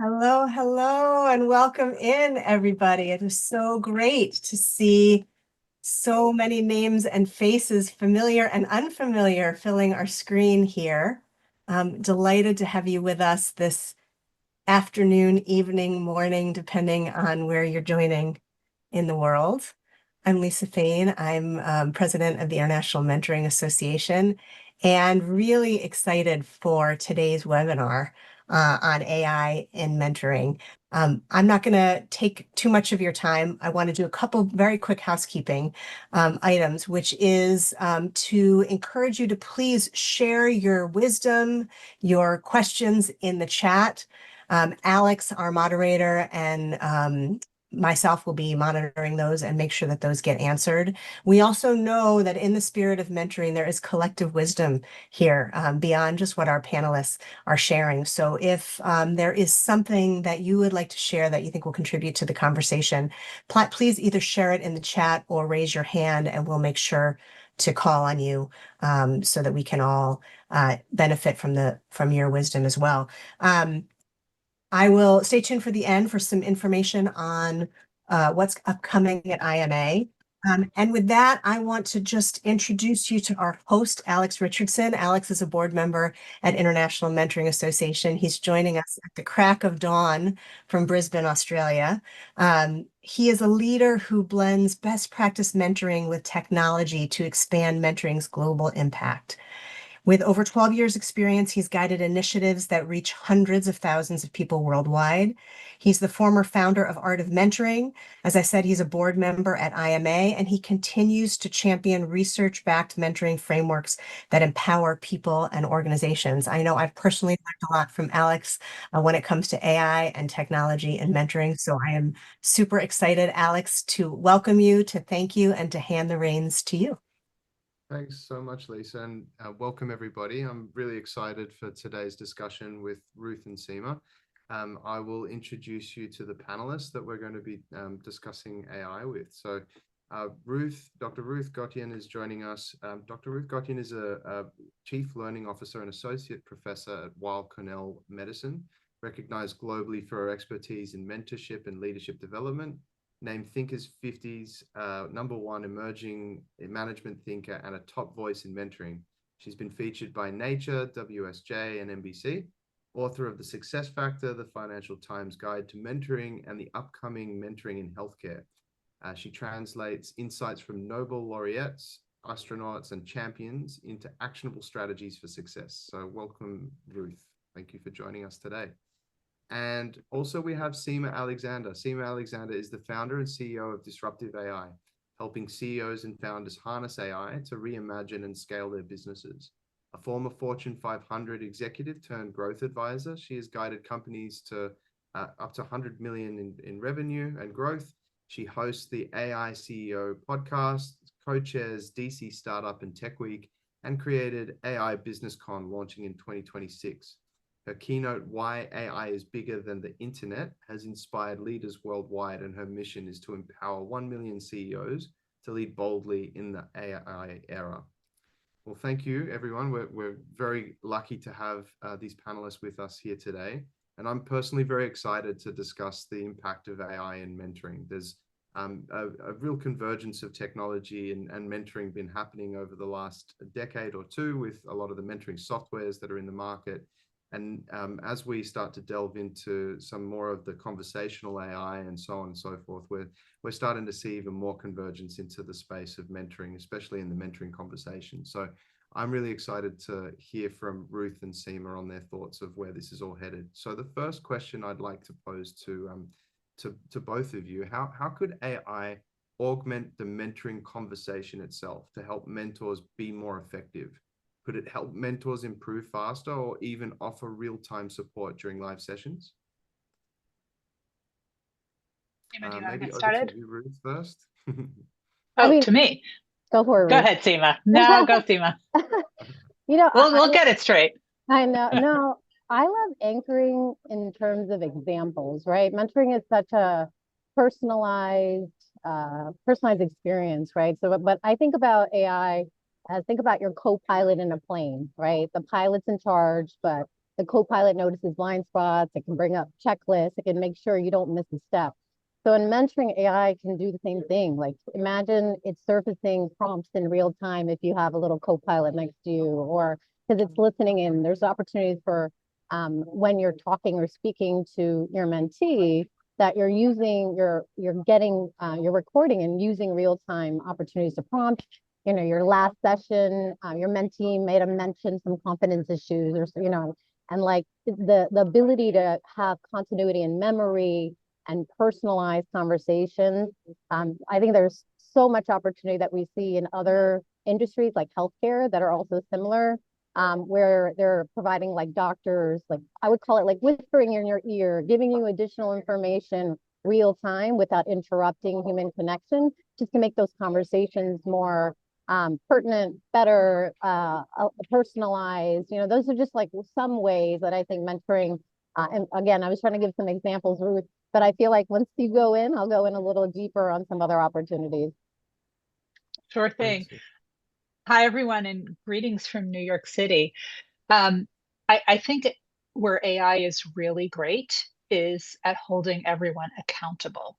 Hello, hello, and welcome in, everybody. It is so great to see so many names and faces, familiar and unfamiliar, filling our screen here. Delighted to have you with us this afternoon, evening, morning, depending on where you're joining in the world. I'm Lisa Fain. I'm president of the International Mentoring Association and really excited for today's webinar on AI in mentoring. I'm not going to take too much of your time. I want to do a couple very quick housekeeping items, which is to encourage you to please share your wisdom, your questions in the chat. Alex, our moderator, and myself will be monitoring those and make sure that those get answered. We also know that in the spirit of mentoring, there is collective wisdom here beyond just what our panelists are sharing. So if there is something that you would like to share that you think will contribute to the conversation, please either share it in the chat or raise your hand and we'll make sure to call on you so that we can all benefit from your wisdom as well. I will stay tuned for the end for some information on what's upcoming at IMA. And with that, I want to just introduce you to our host, Alex Richardson. Alex is a board member at International Mentoring Association. He's joining us at the crack of dawn from Brisbane, Australia. He is a leader who blends best practice mentoring with technology to expand mentoring's global impact. With over 12 years experience, he's guided initiatives that reach hundreds of thousands of people worldwide. He's the former founder of Art of Mentoring. As I said, he's a board member at IMA, and he continues to champion research-backed mentoring frameworks that empower people and organizations. I know I've personally learned a lot from Alex when it comes to AI and technology and mentoring, so I am super excited, Alex, to welcome you, to thank you, and to hand the reins to you. Thanks so much, Lisa, and welcome everybody. I'm really excited for today's discussion with Ruth and Seema. I will introduce you to the panelists that we're going to be discussing AI with. So Dr. Ruth Gotian is joining us. Dr. Ruth Gotian is a Chief Learning Officer and Associate Professor at Weill Cornell Medicine, recognized globally for her expertise in mentorship and leadership development, named Thinkers 50's #1 emerging management thinker and a top voice in mentoring. She's been featured by Nature, WSJ, and NBC, author of The Success Factor, The Financial Times Guide to Mentoring, and the upcoming Mentoring in Healthcare. She translates insights from Nobel laureates, astronauts, and champions into actionable strategies for success. So welcome, Ruth. Thank you for joining us today. And also we have Seema Alexander. Seema Alexander is the founder and CEO of Disruptive AI, helping CEOs and founders harness AI to reimagine and scale their businesses. A former Fortune 500 executive turned growth advisor, she has guided companies to up to 100 million in revenue and growth. She hosts the AI CEO podcast, co-chairs DC Startup and Tech Week, and created AI Business Con launching in 2026. Her keynote, Why AI is Bigger Than the Internet, has inspired leaders worldwide, and her mission is to empower 1 million CEOs to lead boldly in the AI era. Well, thank you, everyone. We're very lucky to have these panelists with us here today. And I'm personally very excited to discuss the impact of AI in mentoring. There's a real convergence of technology and mentoring been happening over the last decade or two with a lot of the mentoring softwares that are in the market. And as we start to delve into some more of the conversational AI and so on and so forth, we're starting to see even more convergence into the space of mentoring, especially in the mentoring conversation. So I'm really excited to hear from Ruth and Seema on their thoughts of where this is all headed. So the first question I'd like to pose to both of you, how could AI augment the mentoring conversation itself to help mentors be more effective? Could it help mentors improve faster or even offer real-time support during live sessions? Seema, do you want to Maybe get over started? to you, Ruth, first. To me. Go for it. Go ahead, Seema. No, go, Seema. We'll get it straight. I know. No, I love anchoring in terms of examples, right? Mentoring is such a personalized experience, right? So, but I think about AI as think about your co-pilot in a plane, right? The pilot's in charge, but the co-pilot notices blind spots, it can bring up checklists, it can make sure you don't miss a step. So in mentoring, AI can do the same thing. Like imagine it's surfacing prompts in real time if you have a little co-pilot next to you, or because it's listening in. There's opportunities for when you're talking or speaking to your mentee that you're using, you're recording and using real-time opportunities to prompt. You know, your last session, your mentee made a mention some confidence issues, or you know, and like the ability to have continuity in memory and personalized conversations. I think there's so much opportunity that we see in other industries like healthcare that are also similar, where they're providing like doctors, like I would call it like whispering in your ear, giving you additional information real time without interrupting human connection, just to make those conversations more pertinent, better, personalized. You know, those are just like some ways that I think mentoring, and again, I was trying to give some examples, Ruth, but I feel like once you go in, I'll go in a little deeper on some other opportunities. Sure thing. Hi, everyone, and greetings from New York City. I think where AI is really great is at holding everyone accountable.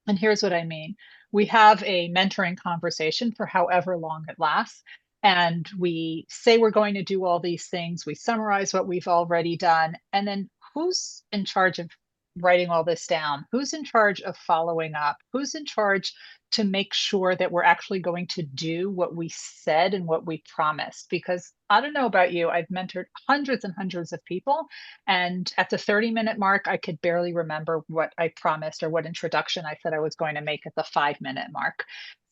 And here's what I mean. We have a mentoring conversation for however long it lasts, and we say we're going to do all these things. We summarize what we've already done, and then who's in charge of writing all this down? Who's in charge of following up? Who's in charge to make sure that we're actually going to do what we said and what we promised? Because I don't know about you, I've mentored hundreds and hundreds of people, and at the 30-minute mark, I could barely remember what I promised or what introduction I said I was going to make at the 5-minute mark.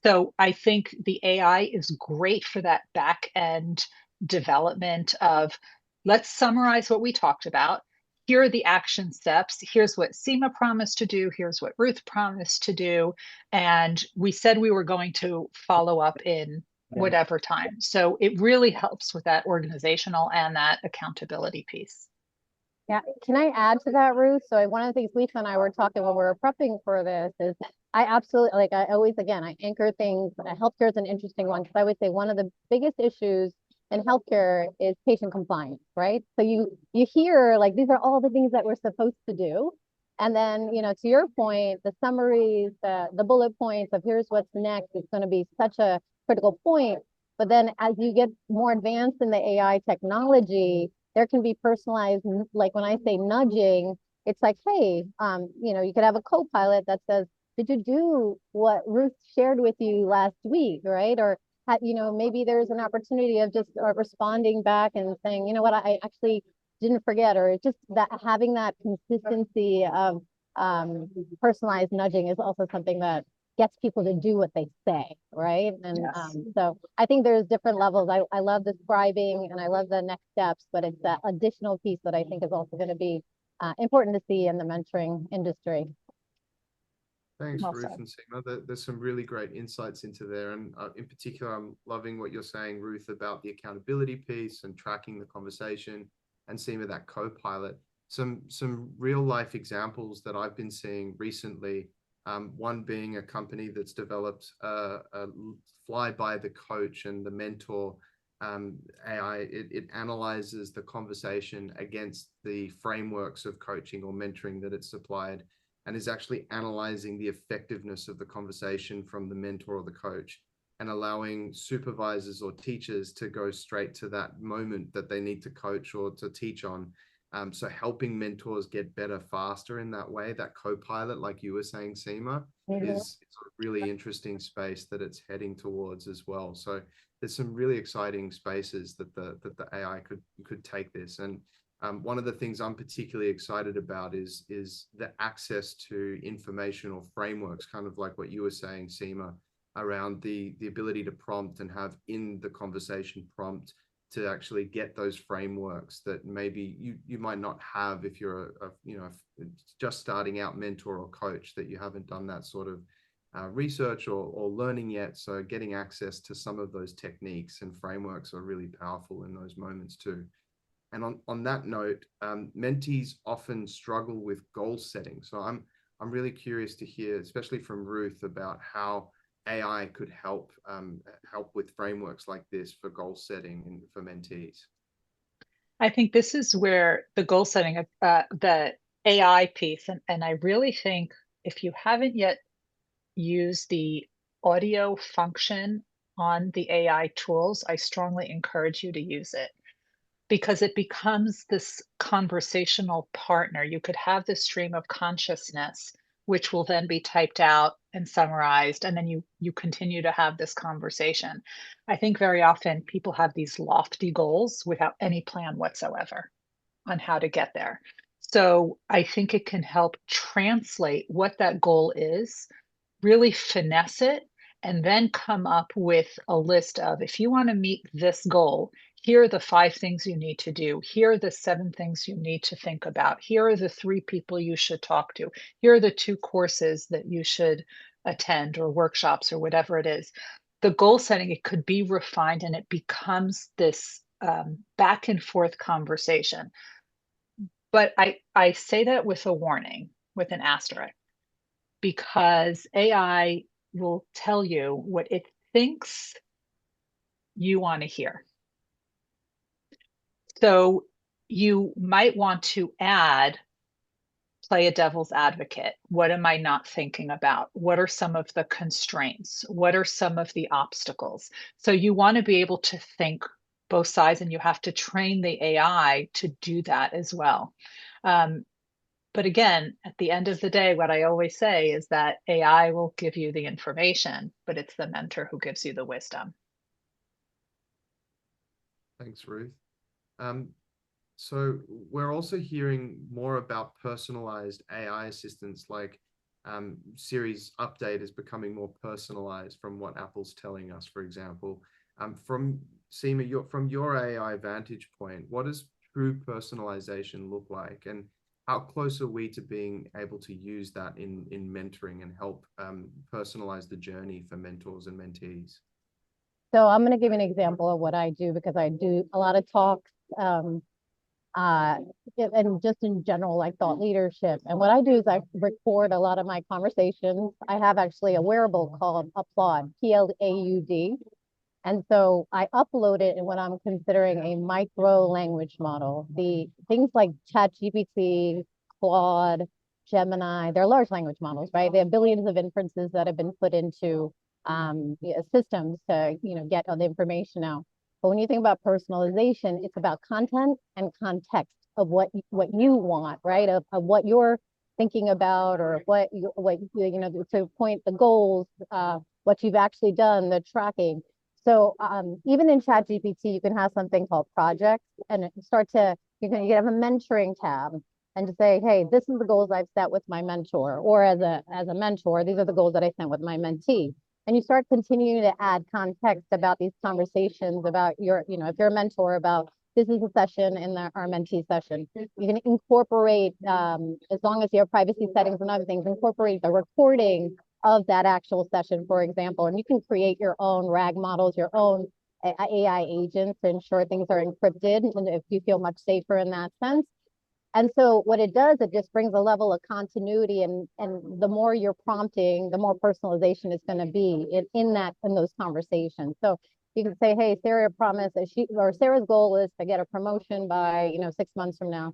So I think the AI is great for that back end development of, let's summarize what we talked about. Here are the action steps. Here's what Seema promised to do. Here's what Ruth promised to do. And we said we were going to follow up in whatever time. So it really helps with that organizational and that accountability piece. Yeah, can I add to that, Ruth? So one of the things Lisa and I were talking when we were prepping for this is I absolutely, like I always, again, I anchor things. Healthcare is an interesting one because I would say one of the biggest issues in healthcare is patient compliance, right? So you hear like these are all the things that we're supposed to do. And then, you know, to your point, the summaries, the bullet points of here's what's next, it's going to be such a critical point. But then as you get more advanced in the AI technology, there can be personalized, like when I say nudging, it's like, hey, you know, you could have a co-pilot that says, did you do what Ruth shared with you last week, right? Or, you know, maybe there's an opportunity of just responding back and saying, you know what, I actually didn't forget, or just that having that consistency of personalized nudging is also something that gets people to do what they say, right? And yes. So I think there's different levels. I love describing and I love the next steps, but it's that additional piece that I think is also going to be important to see in the mentoring industry. Thanks, Ruth and Seema. There's some really great insights into there. And in particular, I'm loving what you're saying, Ruth, about the accountability piece and tracking the conversation, and Seema, that co-pilot. Some real life examples that I've been seeing recently. One being a company that's developed a fly by the coach and the mentor AI. It analyzes the conversation against the frameworks of coaching or mentoring that it's supplied, and is actually analyzing the effectiveness of the conversation from the mentor or the coach, and allowing supervisors or teachers to go straight to that moment that they need to coach or to teach on. So helping mentors get better faster in that way, that co-pilot, like you were saying, Seema, is a really interesting space that it's heading towards as well. So there's some really exciting spaces that the AI could take this. And one of the things I'm particularly excited about is the access to information or frameworks, kind of like what you were saying, Seema, around the ability to prompt and have in the conversation prompt to actually get those frameworks that maybe you might not have if you're just starting out mentor or coach, that you haven't done that sort of research or learning yet. So getting access to some of those techniques and frameworks are really powerful in those moments too. And on that note, mentees often struggle with goal setting. So I'm really curious to hear, especially from Ruth, about how AI could help with frameworks like this for goal setting and for mentees. I think this is where the goal setting of the AI piece, and I really think if you haven't yet used the audio function on the AI tools, I strongly encourage you to use it because it becomes this conversational partner. You could have this stream of consciousness, which will then be typed out and summarized, and then you continue to have this conversation. I think very often people have these lofty goals without any plan whatsoever on how to get there. So I think it can help translate what that goal is, really finesse it, and then come up with a list of, if you want to meet this goal, here are the 5 things you need to do. Here are the 7 things you need to think about. Here are the 3 people you should talk to. Here are the 2 courses that you should attend, or workshops, or whatever it is. The goal setting, it could be refined and it becomes this back and forth conversation. But I say that with a warning, with an asterisk, because AI will tell you what it thinks you want to hear. So you might want to play a devil's advocate. What am I not thinking about? What are some of the constraints? What are some of the obstacles? So you want to be able to think both sides, and you have to train the AI to do that as well. But again, at the end of the day, what I always say is that AI will give you the information, but it's the mentor who gives you the wisdom. Thanks, Ruth. So we're also hearing more about personalized AI assistants, like Siri's update is becoming more personalized from what Apple's telling us, for example. From Seema, from your AI vantage point, what does true personalization look like? And how close are we to being able to use that in mentoring and help personalize the journey for mentors and mentees? So I'm going to give you an example of what I do, because I do a lot of talks and just in general, like thought leadership. And what I do is I record a lot of my conversations. I have actually a wearable called Applaud, Plaud. And so I upload it in what I'm considering a micro language model. The things like ChatGPT, Claude, Gemini, they're large language models, right? They have billions of inferences that have been put into systems to, get all the information out. But when you think about personalization, it's about content and context of what you want, right? Of what you're thinking about, or what to point the goals, what you've actually done, the tracking. So even in ChatGPT, you can have something called projects, and you can have a mentoring tab, and to say, hey, this is the goals I've set with my mentor, or as a mentor, these are the goals that I set with my mentee. And you start continuing to add context about these conversations about if you're a mentor, about this is a session in our mentee session. You can incorporate, as long as you have privacy settings and other things, incorporate the recording of that actual session, for example, and you can create your own RAG models, your own AI agents to ensure things are encrypted, and if you feel much safer in that sense. And so what it does, it just brings a level of continuity, and the more you're prompting, the more personalization is going to be in those conversations. So you can say, hey, Sarah promised Sarah's goal is to get a promotion by 6 months from now.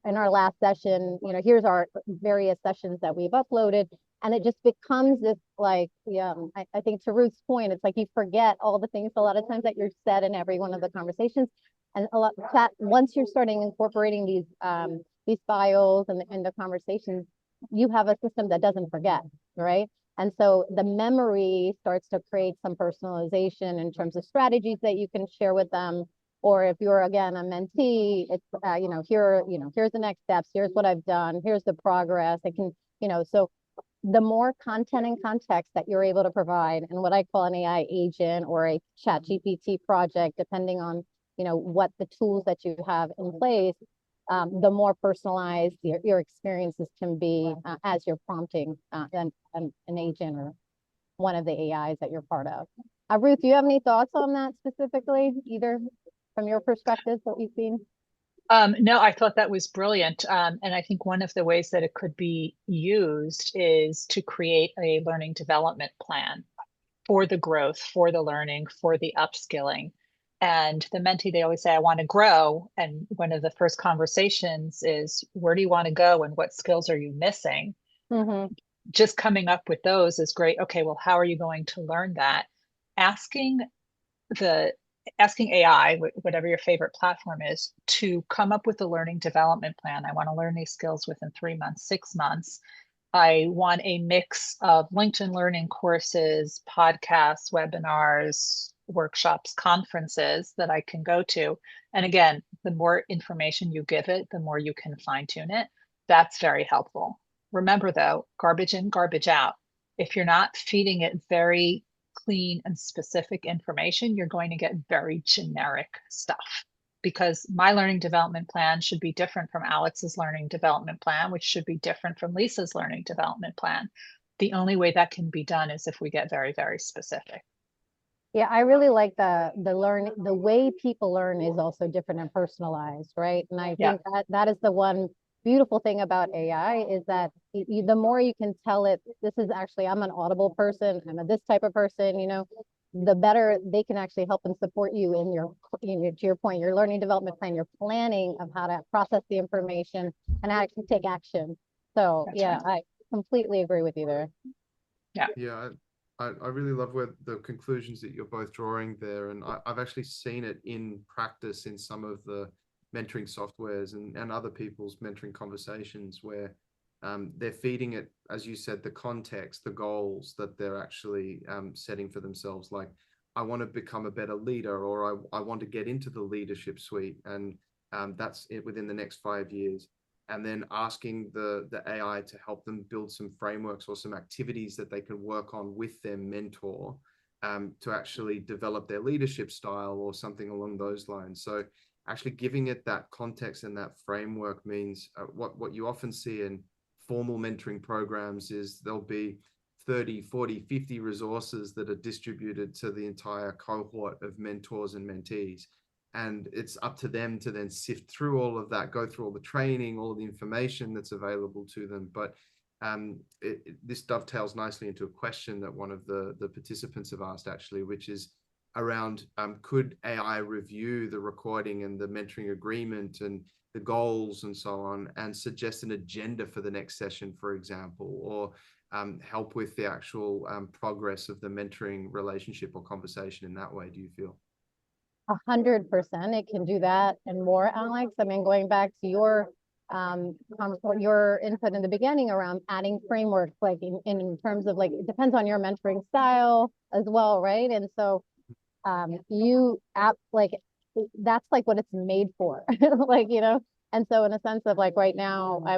In our last session, here's our various sessions that we've uploaded. And it just becomes this, like, I think to Ruth's point, it's like you forget all the things a lot of times that you're said in every one of the conversations. And once you're starting incorporating these files and the conversations, you have a system that doesn't forget, right? And so the memory starts to create some personalization in terms of strategies that you can share with them. Or if you're, again, a mentee, it's here's the next steps, here's what I've done, here's the progress. I can, so the more content and context that you're able to provide, and what I call an AI agent or a ChatGPT project, depending on what the tools that you have in place, the more personalized your experiences can be as you're prompting an agent or one of the AIs that you're part of. Ruth, do you have any thoughts on that specifically, either from your perspective, what you've seen? No, I thought that was brilliant. And I think one of the ways that it could be used is to create a learning development plan for the growth, for the learning, for the upskilling. And the mentee, they always say, I want to grow. And one of the first conversations is, where do you want to go and what skills are you missing? Mm-hmm. Just coming up with those is great. Okay, well, how are you going to learn that? Asking AI, whatever your favorite platform is, to come up with a learning development plan. I want to learn these skills within 3 months, 6 months. I want a mix of LinkedIn learning courses, podcasts, webinars, workshops, conferences that I can go to. And again, the more information you give it, the more you can fine tune it. That's very helpful. Remember though, garbage in, garbage out. If you're not feeding it very clean and specific information, you're going to get very generic stuff. Because my learning development plan should be different from Alex's learning development plan, which should be different from Lisa's learning development plan. The only way that can be done is if we get very, very specific. Yeah, I really like the way people learn is also different and personalized, right? And I think that is the one beautiful thing about AI is that the more you can tell it, this is actually, I'm an audible person, I'm this type of person, the better they can actually help and support you in your, to your point, your learning development plan, your planning of how to process the information and actually take action. So That's yeah, right. I completely agree with you there. Yeah, I really love where the conclusions that you're both drawing there. And I've actually seen it in practice in some of the mentoring softwares and other people's mentoring conversations where they're feeding it, as you said, the context, the goals that they're actually setting for themselves. Like, I want to become a better leader, or I want to get into the leadership suite. And that's it within the next 5 years. And then asking the AI to help them build some frameworks or some activities that they can work on with their mentor to actually develop their leadership style or something along those lines. So actually giving it that context and that framework means what you often see in formal mentoring programs is there'll be 30, 40, 50 resources that are distributed to the entire cohort of mentors and mentees. And it's up to them to then sift through all of that, go through all the training, all the information that's available to them. But this dovetails nicely into a question that one of the participants have asked, actually, which is around could AI review the recording and the mentoring agreement and the goals and so on, and suggest an agenda for the next session, for example, or help with the actual progress of the mentoring relationship or conversation in that way, do you feel? 100%, it can do that and more, Alex. I mean, going back to your input in the beginning around adding frameworks, like in terms of like, it depends on your mentoring style as well, right? And so that's like what it's made for, like, and so in a sense of like right now, I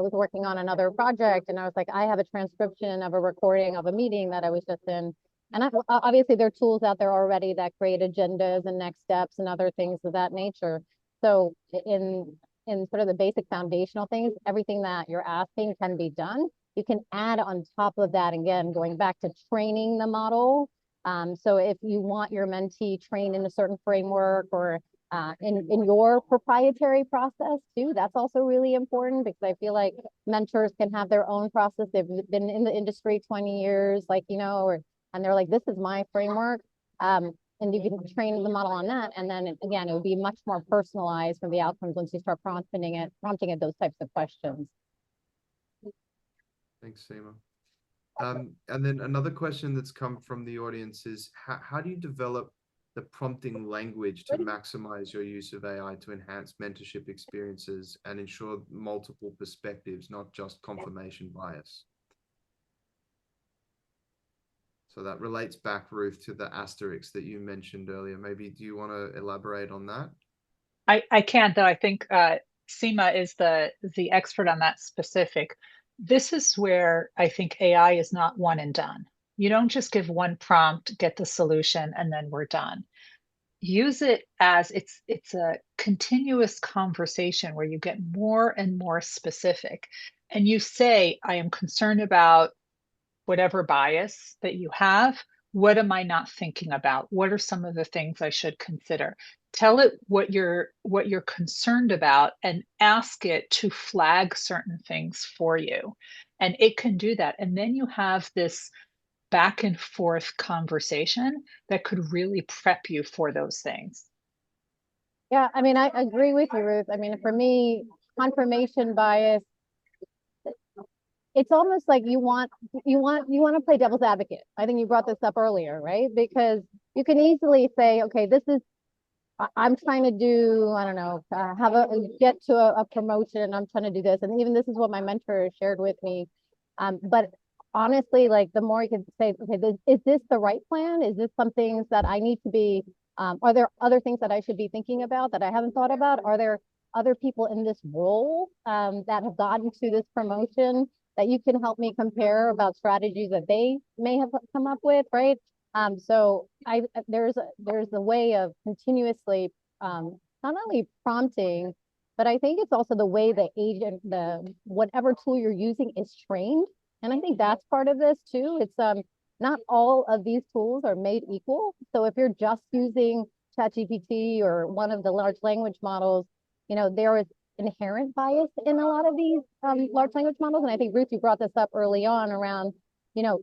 was working on another project and I was like, I have a transcription of a recording of a meeting that I was just in. And obviously there are tools out there already that create agendas and next steps and other things of that nature. So in sort of the basic foundational things, everything that you're asking can be done. You can add on top of that, again, going back to training the model. So if you want your mentee trained in a certain framework or in your proprietary process too, that's also really important because I feel like mentors can have their own process. They've been in the industry 20 years, like, and they're like, this is my framework. And you can train the model on that. And then again, it would be much more personalized for the outcomes once you start prompting it those types of questions. Thanks, Seema. And then another question that's come from the audience is, how do you develop the prompting language to maximize your use of AI to enhance mentorship experiences and ensure multiple perspectives, not just confirmation bias? So that relates back, Ruth, to the asterisks that you mentioned earlier. Maybe do you want to elaborate on that? I can't, though. I think Seema is the expert on that specific. This is where I think AI is not one and done. You don't just give one prompt, get the solution, and then we're done. Use it as it's a continuous conversation where you get more and more specific. And you say, I am concerned about whatever bias that you have. What am I not thinking about? What are some of the things I should consider? Tell it what you're concerned about and ask it to flag certain things for you. And it can do that. And then you have this back and forth conversation that could really prep you for those things. Yeah, I mean, I agree with you, Ruth. I mean, for me, confirmation bias, it's almost like you want to play devil's advocate. I think you brought this up earlier, right? Because you can easily say, okay, this is I'm trying to do, I don't know, get to a promotion. I'm trying to do this. And even this is what my mentor shared with me. But honestly, like the more you can say, okay, is this the right plan? Is this some things that I need to be, are there other things that I should be thinking about that I haven't thought about? Are there other people in this role that have gotten to this promotion that you can help me compare about strategies that they may have come up with, right? So there's a way of continuously not only prompting, but I think it's also the way the agent, whatever tool you're using is trained. And I think that's part of this too. It's not all of these tools are made equal. So if you're just using ChatGPT or one of the large language models, there is inherent bias in a lot of these large language models. And I think Ruth, you brought this up early on around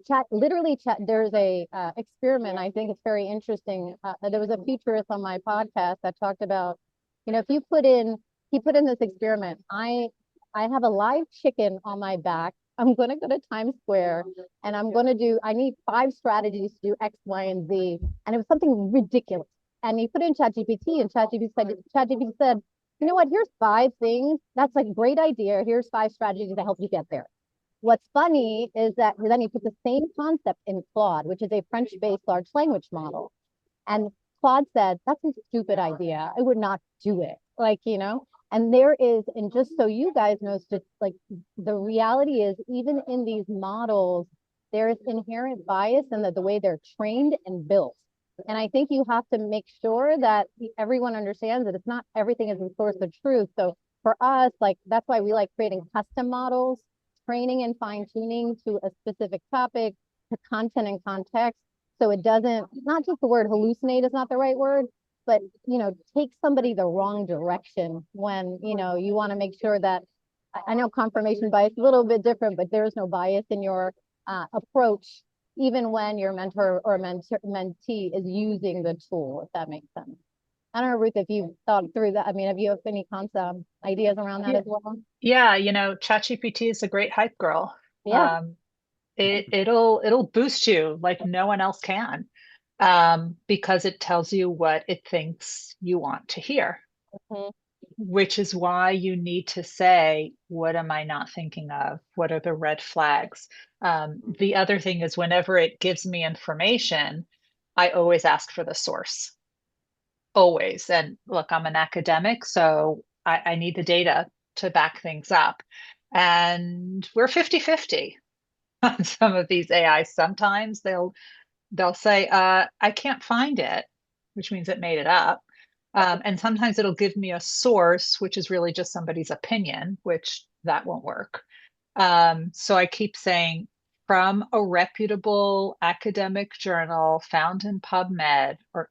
chat, there's a experiment. I think it's very interesting. There was a futurist on my podcast that talked about, if he put in this experiment, I have a live chicken on my back. I'm going to go to Times Square and I need 5 strategies to do X, Y, and Z. And it was something ridiculous. And he put in ChatGPT and ChatGPT said, you know what, here's 5 things. That's like a great idea. Here's 5 strategies to help you get there. What's funny is that then he put the same concept in Claude, which is a French-based large language model. And Claude said, that's a stupid idea. I would not do it. And there is, and just so you guys know, it's just like the reality is even in these models, there is inherent bias in the way they're trained and built. And I think you have to make sure that everyone understands that it's not everything is the source of truth. So for us, that's why we like creating custom models, training and fine tuning to a specific topic, to content and context. So it doesn't, not just the word hallucinate is not the right word, but, take somebody the wrong direction when, you want to make sure that, I know confirmation bias is a little bit different, but there is no bias in your approach, even when your mentor or mentee is using the tool, if that makes sense. I don't know, Ruth, if you've thought through that. I mean, have you have any concept ideas around that as well? Yeah, ChatGPT is a great hype girl. Yeah. It'll boost you like no one else can, because it tells you what it thinks you want to hear, which is why you need to say, what am I not thinking of? What are the red flags? The other thing is whenever it gives me information, I always ask for the source. Always. And look, I'm an academic, so I need the data to back things up. And we're 50-50 on some of these AI. Sometimes they'll say, I can't find it, which means it made it up. And sometimes it'll give me a source, which is really just somebody's opinion, which that won't work. So I keep saying, from a reputable academic journal found in PubMed, or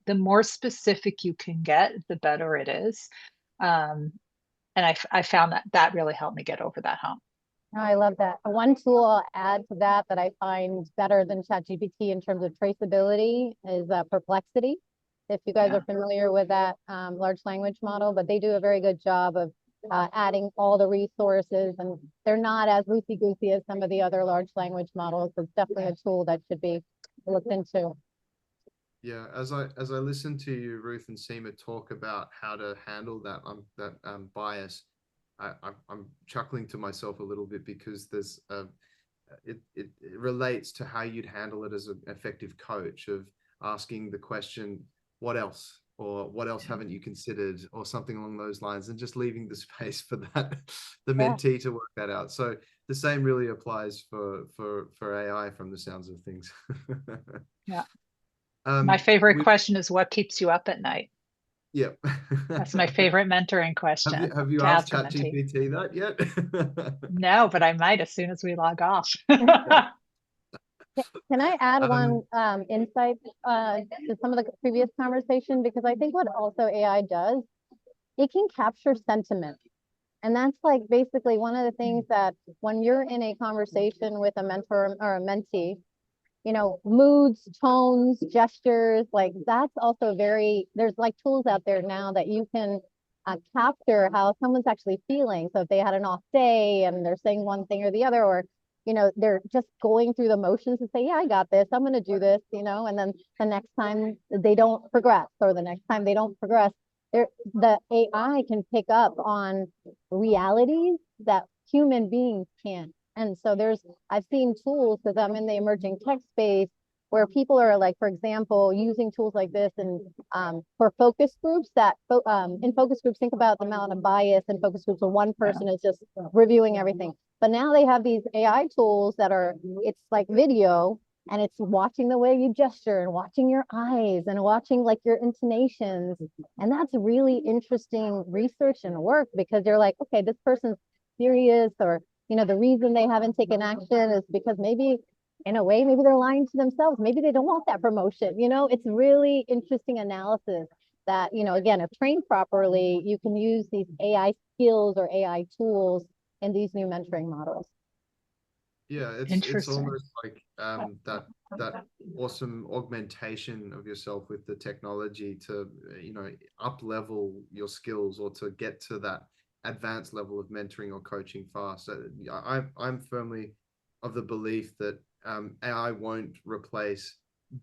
the more specific you can get, the better it is. And I found that really helped me get over that hump. Oh, I love that. One tool I'll add to that I find better than ChatGPT in terms of traceability is Perplexity. If you guys are familiar with that large language model, but they do a very good job of adding all the resources, and they're not as loosey-goosey as some of the other large language models. It's definitely a tool that should be looked into. Yeah, as I listen to you, Ruth and Seema, talk about how to handle that bias, I'm chuckling to myself a little bit because there's it relates to how you'd handle it as an effective coach, of asking the question, what else? Or what else haven't you considered, or something along those lines, and just leaving the space for the mentee to work that out. So the same really applies for AI from the sounds of things. Yeah. My favorite question is, what keeps you up at night? Yep. That's my favorite mentoring question. Have you asked ChatGPT that yet? No, but I might as soon as we log off. Can I add one insight to some of the previous conversation? Because I think what also AI does, it can capture sentiment. And that's like basically one of the things that when you're in a conversation with a mentor or a mentee, moods, tones, gestures, like that's also there's like tools out there now that you can capture how someone's actually feeling. So if they had an off day and they're saying one thing or the other, or, they're just going through the motions to say, yeah, I got this, I'm going to do this, and then the next time they don't progress, or the next time they don't progress, the AI can pick up on realities that human beings can't. And so I've seen tools, because I'm in the emerging tech space, where people are like, for example, using tools like this and for focus groups in focus groups, think about the amount of bias in focus groups where one person is just reviewing everything. But now they have these AI tools it's like video, and it's watching the way you gesture and watching your eyes and watching like your intonations. And that's really interesting research and work, because you're like, okay, this person's serious, or the reason they haven't taken action is because maybe in a way, maybe they're lying to themselves. Maybe they don't want that promotion. It's really interesting analysis that, again, if trained properly, you can use these AI skills or AI tools in these new mentoring models. Yeah, it's Interesting. almost like that awesome augmentation of yourself with the technology to up level your skills, or to get to that advanced level of mentoring or coaching fast. So I'm firmly of the belief that AI won't replace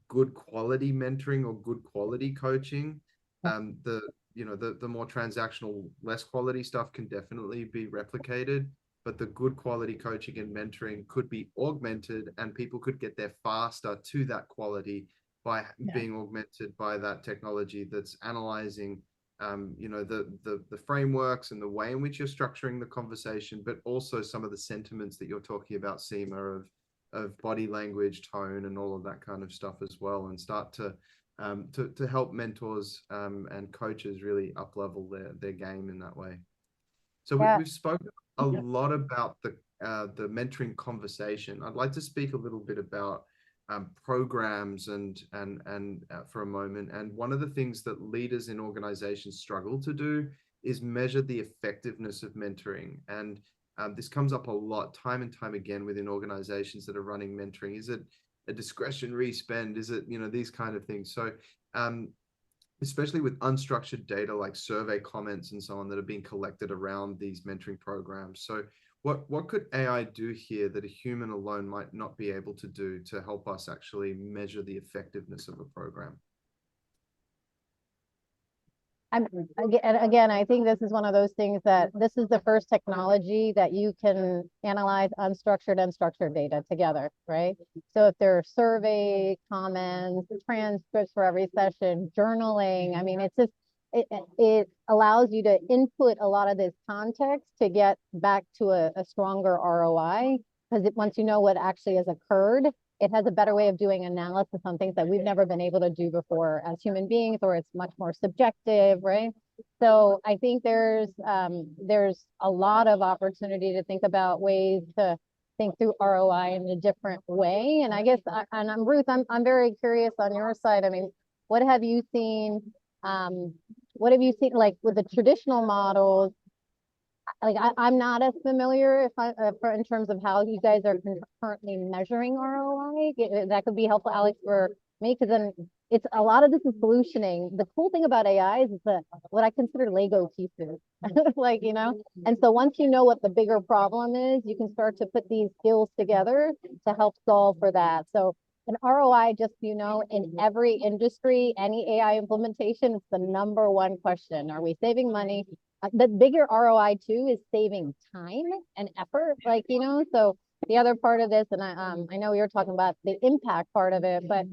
good quality mentoring or good quality coaching. The more transactional, less quality stuff can definitely be replicated, but the good quality coaching and mentoring could be augmented, and people could get there faster to that quality by being augmented by that technology that's analyzing the frameworks and the way in which you're structuring the conversation, but also some of the sentiments that you're talking about, Seema, of body language, tone, and all of that kind of stuff as well, and start to help mentors and coaches really up level their game in that way. So we've spoken a lot about the mentoring conversation. I'd like to speak a little bit about programs and for a moment. And one of the things that leaders in organizations struggle to do is measure the effectiveness of mentoring. And this comes up a lot, time and time again, within organizations that are running mentoring. Is it a discretionary spend? Is it, these kind of things? So especially with unstructured data like survey comments and so on that are being collected around these mentoring programs. So what could AI do here that a human alone might not be able to do to help us actually measure the effectiveness of a program? Again, I think this is one of those things that this is the first technology that you can analyze unstructured and structured data together, right? So if there are survey comments, transcripts for every session, journaling, I mean, it's just, it allows you to input a lot of this context to get back to a stronger ROI, because once you know what actually has occurred, it has a better way of doing analysis on things that we've never been able to do before as human beings, or it's much more subjective, right? So I think there's a lot of opportunity to think about ways to think through ROI in a different way. And I guess, and I'm Ruth, I'm very curious on your side. I mean, what have you seen? What have you seen, like with the traditional models? Like I'm not as familiar in terms of how you guys are currently measuring ROI. That could be helpful, Alex, for me, because then it's a lot of this is solutioning. The cool thing about AI is that what I consider Lego pieces, like, and so once you know what the bigger problem is, you can start to put these skills together to help solve for that. So an ROI, just, in every industry, any AI implementation, it's the number one question. Are we saving money? The bigger ROI too is saving time and effort, like, so the other part of this, and I know you're talking about the impact part of it, but,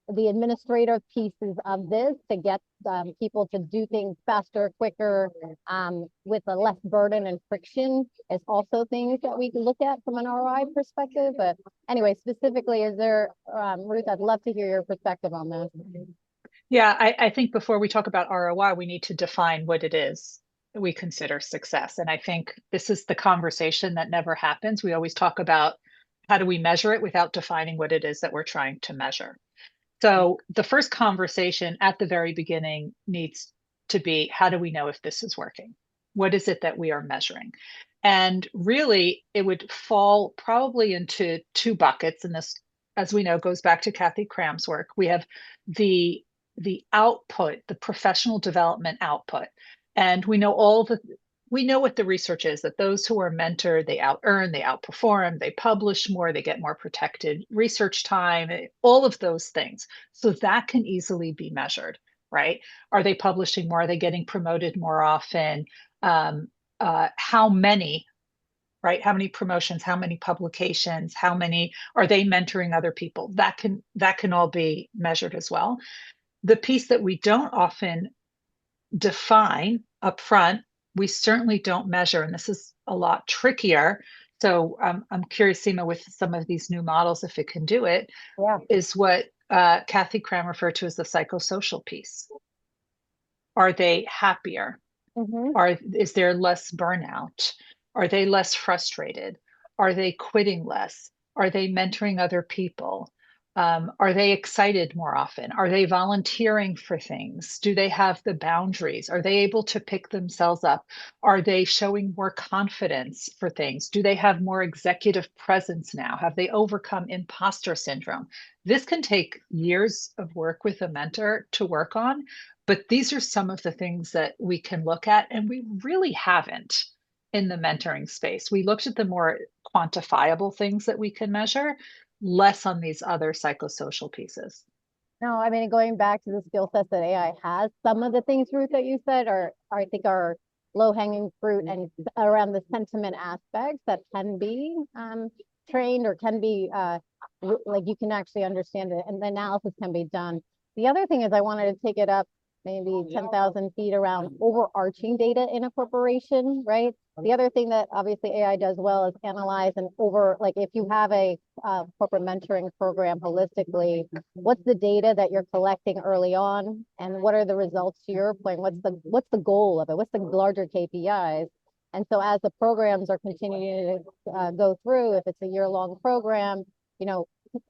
the administrative pieces of this to get people to do things faster, quicker, with a less burden and friction is also things that we can look at from an ROI perspective. But anyway, specifically, is there, Ruth, I'd love to hear your perspective on this. Yeah, I think before we talk about ROI, we need to define what it is we consider success. And I think this is the conversation that never happens. We always talk about how do we measure it without defining what it is that we're trying to measure. So the first conversation at the very beginning needs to be, how do we know if this is working? What is it that we are measuring? And really, it would fall probably into two buckets, and this as we know, goes back to Kathy Cram's work. We have the output, the professional development output. And we know what the research is, that those who are mentored, they out earn, they outperform, they publish more, they get more protected research time, all of those things. So that can easily be measured, right? Are they publishing more? Are they getting promoted more often? How many, right? How many promotions, how many publications, how many are they mentoring other people? That can all be measured as well. The piece that we don't often define upfront, we certainly don't measure, and this is a lot trickier. So I'm curious, Seema, with some of these new models, if it can do it, Yeah. is what Kathy Cram referred to as the psychosocial piece. Are they happier? Is there less burnout? Are they less frustrated? Are they quitting less? Are they mentoring other people? Are they excited more often? Are they volunteering for things? Do they have the boundaries? Are they able to pick themselves up? Are they showing more confidence for things? Do they have more executive presence now? Have they overcome imposter syndrome? This can take years of work with a mentor to work on, but these are some of the things that we can look at, and we really haven't in the mentoring space. We looked at the more quantifiable things that we can measure, less on these other psychosocial pieces. No, I mean, going back to the skill sets that AI has, some of the things, Ruth, that you said I think are low-hanging fruit and around the sentiment aspects that can be trained or can be like you can actually understand it, and the analysis can be done. The other thing is I wanted to take it up maybe 10,000 feet around overarching data in a corporation, right? The other thing that obviously AI does well is analyze and like if you have a corporate mentoring program holistically, what's the data that you're collecting early on, and what are the results? To your point, what's the goal of it? What's the larger KPIs? And so as the programs are continuing to go through, if it's a year-long program,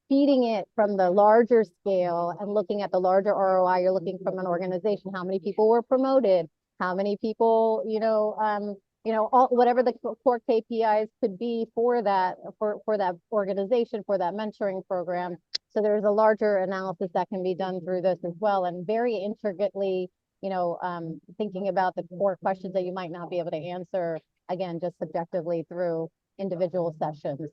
feeding it from the larger scale and looking at the larger ROI, you're looking from an organization, how many people were promoted, how many people, whatever the core KPIs could be for that organization, for that mentoring program. So there's a larger analysis that can be done through this as well, and very intricately, thinking about the core questions that you might not be able to answer, again, just subjectively through individual sessions.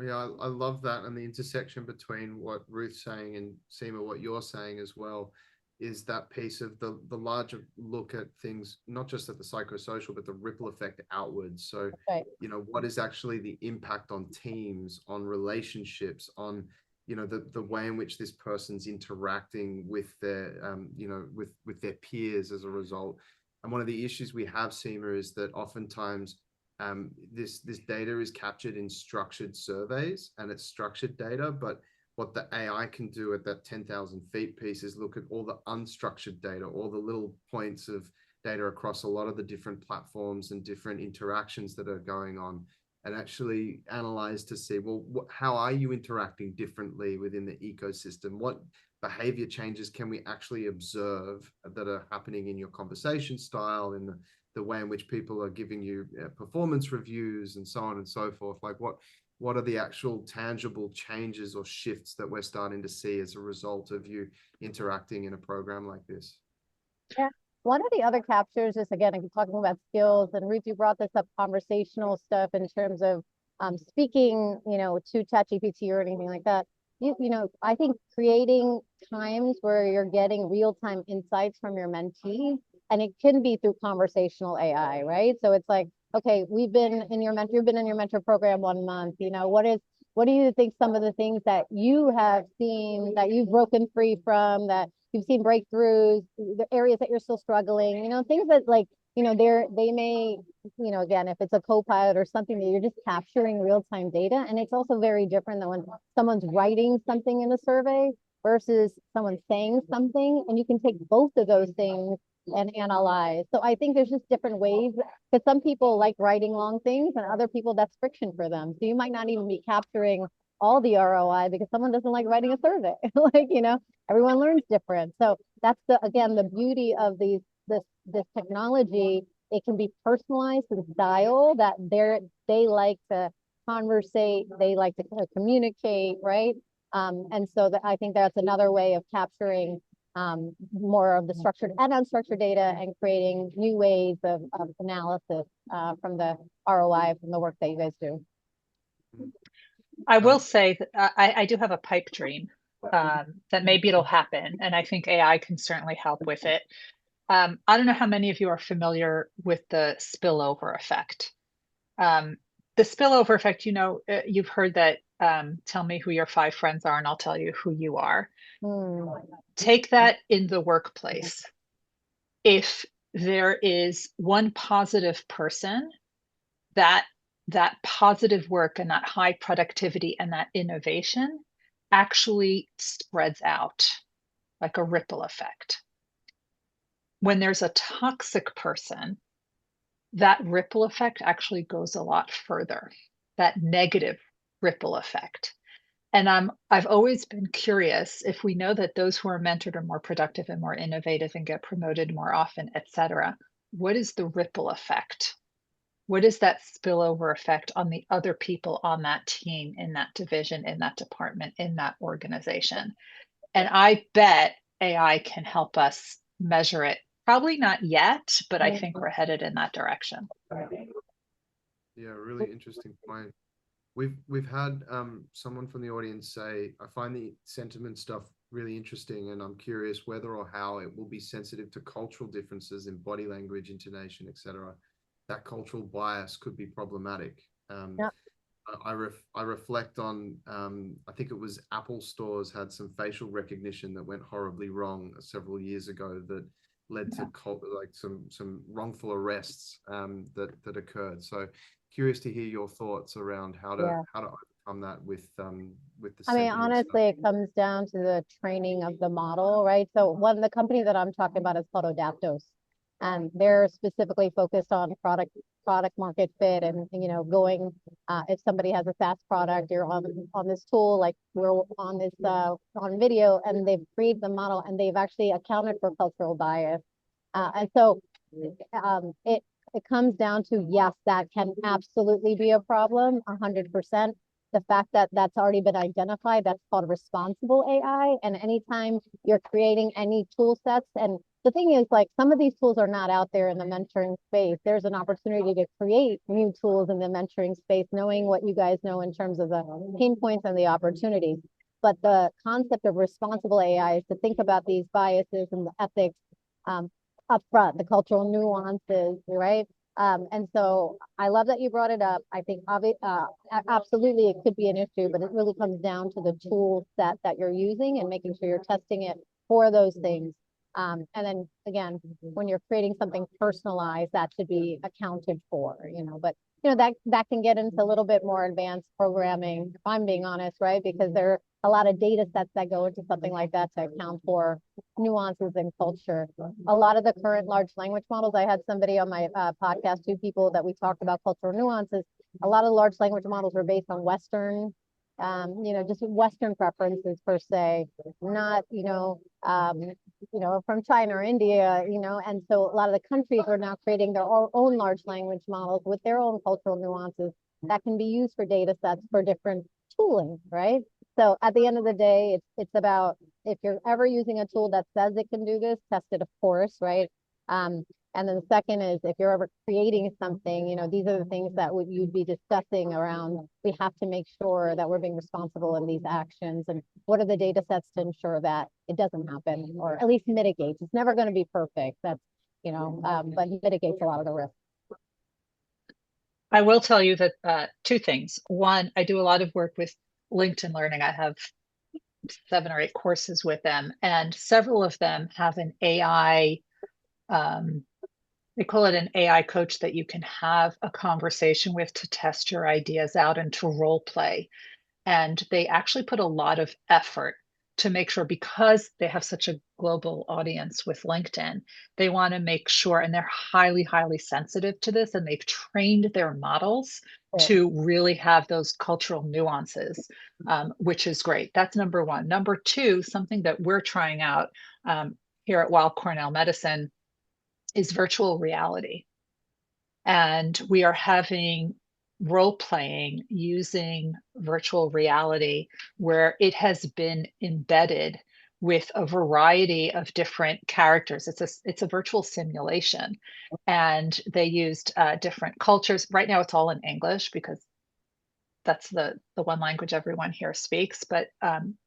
Yeah, I love that, and the intersection between what Ruth's saying and Seema, what you're saying as well, is that piece of the larger look at things, not just at the psychosocial, but the ripple effect outwards. So, right. What is actually the impact on teams, on relationships, on, the way in which this person's interacting with their, with their peers as a result. And one of the issues we have, Seema, is that oftentimes this data is captured in structured surveys, and it's structured data, but what the AI can do at that 10,000 feet piece is look at all the unstructured data, all the little points of data across a lot of the different platforms and different interactions that are going on, and actually analyze to see, well, how are you interacting differently within the ecosystem? What behavior changes can we actually observe that are happening in your conversation style, in the way in which people are giving you performance reviews and so on and so forth? Like what are the actual tangible changes or shifts that we're starting to see as a result of you interacting in a program like this? Yeah. One of the other captures is, again, talking about skills, and Ruth, you brought this up, conversational stuff in terms of speaking, to ChatGPT or anything like that. I think creating times where you're getting real-time insights from your mentees, and it can be through conversational AI, right? So it's like, okay, you've been in your mentor program 1 month. What do you think some of the things that you have seen, that you've broken free from, that you've seen breakthroughs, the areas that you're still struggling, things that they may, again, if it's a co-pilot or something that you're just capturing real-time data. And it's also very different than when someone's writing something in a survey versus someone saying something, and you can take both of those things and analyze. So I think there's just different ways, because some people like writing long things and other people that's friction for them. So you might not even be capturing all the ROI because someone doesn't like writing a survey. Everyone learns different. So that's again, the beauty of this technology. It can be personalized to the style that they like to conversate, they like to communicate, right? And so I think that's another way of capturing more of the structured and unstructured data and creating new ways of analysis from the ROI from the work that you guys do. I will say that I do have a pipe dream that maybe it'll happen, and I think AI can certainly help with it. I don't know how many of you are familiar with the spillover effect. The spillover effect, you've heard that tell me who your 5 friends are and I'll tell you who you are. Take that in the workplace. If there is one positive person, that positive work and that high productivity and that innovation actually spreads out like a ripple effect. When there's a toxic person, that ripple effect actually goes a lot further, that negative ripple effect. And I've always been curious, if we know that those who are mentored are more productive and more innovative and get promoted more often, et cetera, what is the ripple effect? What is that spillover effect on the other people on that team, in that division, in that department, in that organization? And I bet AI can help us measure it. Probably not yet, but I think we're headed in that direction. Yeah, really interesting point. We've had someone from the audience say, I find the sentiment stuff really interesting, and I'm curious whether or how it will be sensitive to cultural differences in body language, intonation, etc. That cultural bias could be problematic. Yeah. I reflect on, I think it was Apple stores had some facial recognition that went horribly wrong several years ago that led to some wrongful arrests that occurred. So curious to hear your thoughts around how to overcome that with the I mean, honestly, it comes down to the training of the model, right? So the company that I'm talking about is called Adaptos, and they're specifically focused on product market fit, and going if somebody has a SaaS product, you're on this tool, like we're on this on video, and they've created the model and they've actually accounted for cultural bias, and so it comes down to, yes, that can absolutely be a problem, 100%. The fact that that's already been identified, that's called responsible AI. And anytime you're creating any tool sets, and the thing is, like, some of these tools are not out there in the mentoring space. There's an opportunity to create new tools in the mentoring space, knowing what you guys know in terms of the pain points and the opportunities. But the concept of responsible AI is to think about these biases and the ethics upfront, the cultural nuances, right? And so I love that you brought it up. I think absolutely it could be an issue, but it really comes down to the tool set that you're using and making sure you're testing it for those things. And then again, when you're creating something personalized, that should be accounted for, but that can get into a little bit more advanced programming, if I'm being honest, right? Because there are a lot of data sets that go into something like that to account for nuances in culture. A lot of the current large language models, I had somebody on my podcast, 2 people, that we talked about cultural nuances. A lot of large language models were based on Western, just Western preferences per se, not, from China or India, and so a lot of the countries are now creating their own large language models with their own cultural nuances that can be used for data sets for different tooling, right? So at the end of the day, it's about, if you're ever using a tool that says it can do this, test it, of course, right? And then the second is, if you're ever creating something, these are the things that you'd be discussing around. We have to make sure that we're being responsible in these actions, and what are the data sets to ensure that it doesn't happen, or at least mitigates. It's never going to be perfect. That's, but mitigates a lot of the risk. I will tell you that 2 things. One, I do a lot of work with LinkedIn Learning. I have 7 or 8 courses with them, and several of them have an AI, they call it an AI coach that you can have a conversation with to test your ideas out and to role play. And they actually put a lot of effort to make sure, because they have such a global audience with LinkedIn, they want to make sure, and they're highly, highly sensitive to this, and they've trained their models to really have those cultural nuances, which is great. That's number 1. Number 2, something that we're trying out here at Weill Cornell Medicine is virtual reality. And we are having role playing using virtual reality, where it has been embedded with a variety of different characters. It's a virtual simulation, and they used different cultures. Right now, it's all in English because that's the one language everyone here speaks. But